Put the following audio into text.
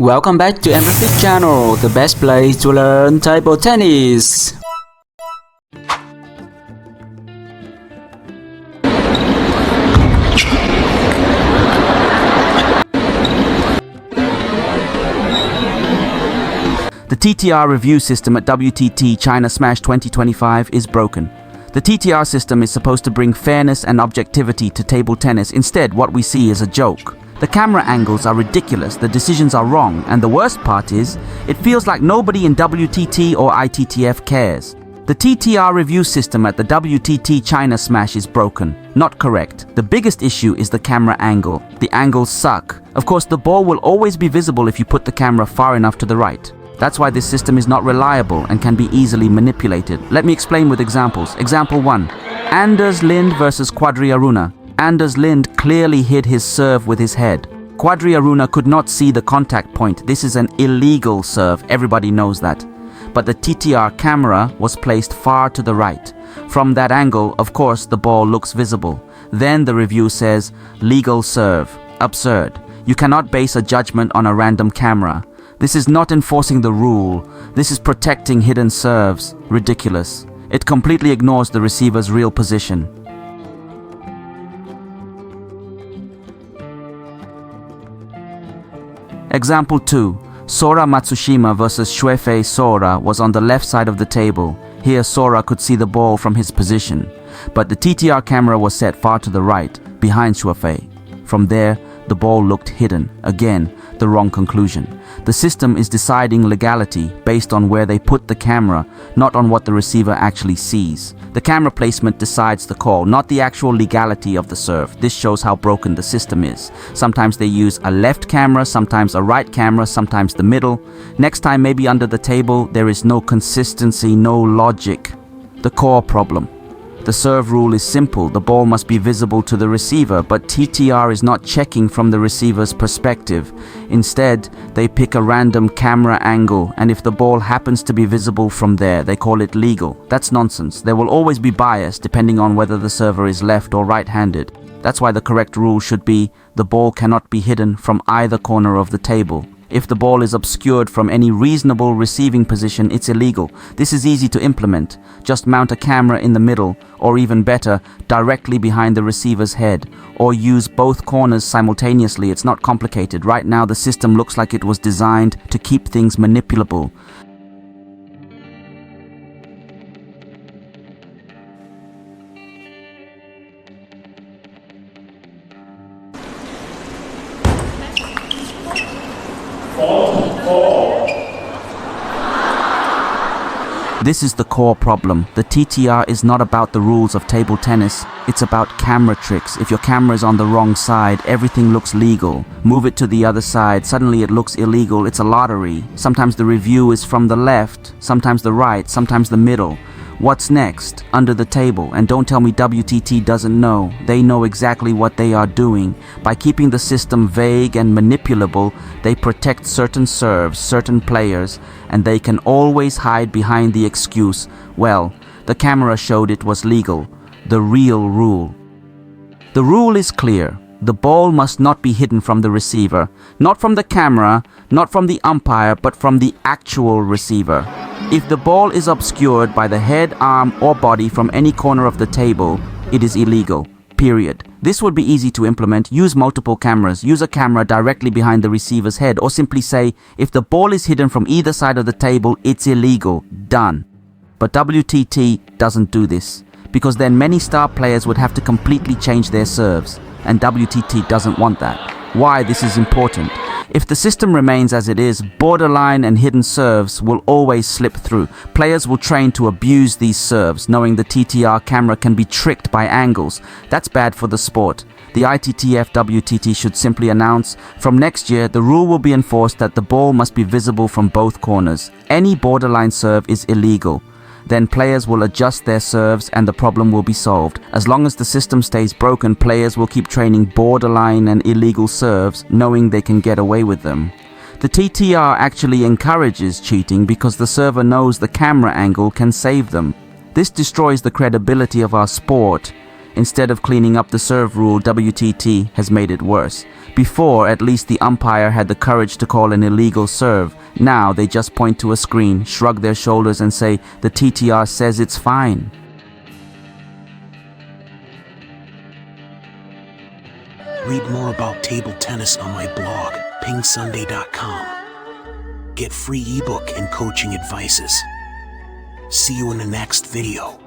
Welcome back to EmRatThich channel, the best place to learn table tennis. The TTR review system at WTT China Smash 2025 is broken. The TTR system is supposed to bring fairness and objectivity to table tennis. Instead, what we see is a joke. The camera angles are ridiculous, the decisions are wrong, and the worst part is, it feels like nobody in WTT or ITTF cares. The TTR review system at the WTT China Smash is broken, not correct. The biggest issue is the camera angle. The angles suck. Of course, the ball will always be visible if you put the camera far enough to the right. That's why this system is not reliable and can be easily manipulated. Let me explain with examples. Example 1. Anders Lind versus Quadriaruna. Anders Lind clearly hid his serve with his head. Quadriaruna could not see the contact point. This is an illegal serve, everybody knows that. But the TTR camera was placed far to the right. From that angle, of course, the ball looks visible. Then the review says, legal serve. Absurd. You cannot base a judgment on a random camera. This is not enforcing the rule. This is protecting hidden serves. Ridiculous. It completely ignores the receiver's real position. Example 2. Sora Matsushima versus Shuefei Sora was on the left side of the table. Here Sora could see the ball from his position. But the TTR camera was set far to the right, behind Shuefei. From there, the ball looked hidden. Again, the wrong conclusion. The system is deciding legality based on where they put the camera, not on what the receiver actually sees. The camera placement decides the call, not the actual legality of the serve. This shows how broken the system is. Sometimes they use a left camera, sometimes a right camera, sometimes the middle. Next time, maybe under the table, there is no consistency, no logic. The core problem. The serve rule is simple. The ball must be visible to the receiver, but TTR is not checking from the receiver's perspective. Instead, they pick a random camera angle, and if the ball happens to be visible from there, they call it legal. That's nonsense. There will always be bias depending on whether the server is left or right-handed. That's why the correct rule should be, the ball cannot be hidden from either corner of the table. If the ball is obscured from any reasonable receiving position, it's illegal. This is easy to implement. Just mount a camera in the middle, or even better, directly behind the receiver's head. Or use both corners simultaneously. It's not complicated. Right now, the system looks like it was designed to keep things manipulable. This is the core problem. The TTR is not about the rules of table tennis. It's about camera tricks. If your camera is on the wrong side, everything looks legal. Move it to the other side, suddenly it looks illegal. It's a lottery. Sometimes the review is from the left, sometimes the right, sometimes the middle. What's next? Under the table. And don't tell me WTT doesn't know. They know exactly what they are doing. By keeping the system vague and manipulable, they protect certain serves, certain players, and they can always hide behind the excuse, well, the camera showed it was legal. The real rule. The rule is clear. The ball must not be hidden from the receiver. Not from the camera, not from the umpire, but from the actual receiver. If the ball is obscured by the head, arm, or body from any corner of the table, it is illegal. Period. This would be easy to implement. Use multiple cameras. Use a camera directly behind the receiver's head, or simply say, if the ball is hidden from either side of the table, it's illegal. Done. But WTT doesn't do this, because then many star players would have to completely change their serves, and WTT doesn't want that. Why this is important? If the system remains as it is, borderline and hidden serves will always slip through. Players will train to abuse these serves, knowing the TTR camera can be tricked by angles. That's bad for the sport. The ITTF WTT should simply announce, from next year, the rule will be enforced that the ball must be visible from both corners. Any borderline serve is illegal. Then players will adjust their serves and the problem will be solved. As long as the system stays broken, players will keep training borderline and illegal serves, knowing they can get away with them. The TTR actually encourages cheating because the server knows the camera angle can save them. This destroys the credibility of our sport. Instead of cleaning up the serve rule, WTT has made it worse. Before, at least the umpire had the courage to call an illegal serve. Now they just point to a screen, shrug their shoulders and say, the TTR says it's fine. Read more about table tennis on my blog, PingSunday.com. Get free ebook and coaching advices. See you in the next video.